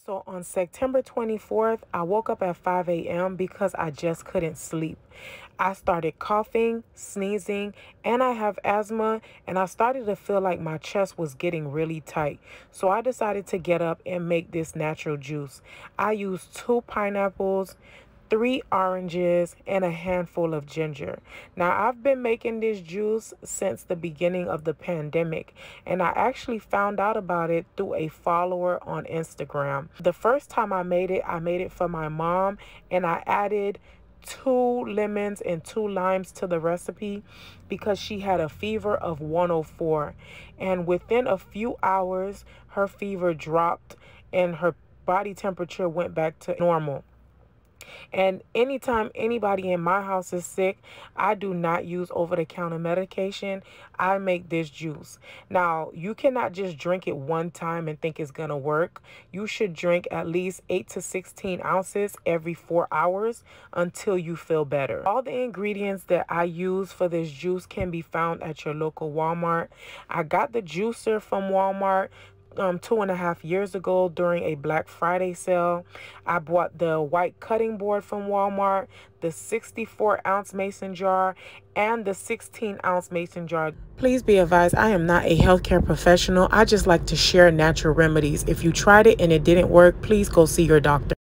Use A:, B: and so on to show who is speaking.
A: So on September 24th, I woke up at 5 a.m. because I just couldn't sleep. I started coughing, sneezing, and I have asthma, and I started to feel like my chest was getting really tight. So I decided to get up and make this natural juice. I used 2 pineapples, 3 oranges, and a handful of ginger. Now, I've been making this juice since the beginning of the pandemic, and I actually found out about it through a follower on Instagram. The first time I made it for my mom, and I added 2 lemons and 2 limes to the recipe because she had a fever of 104. And within a few hours, her fever dropped and her body temperature went back to normal. And anytime anybody in my house is sick, I do not use over-the-counter medication. I make this juice. Now, you cannot just drink it one time and think it's going to work. You should drink at least 8 to 16 ounces every 4 hours until you feel better. All the ingredients that I use for this juice can be found at your local Walmart. I got the juicer from Walmart 2.5 years ago during a Black Friday sale. I bought the white cutting board from Walmart, the 64-ounce mason jar, and the 16-ounce mason jar. Please be advised, I am not a healthcare professional. I just like to share natural remedies. If you tried it and it didn't work, please go see your doctor.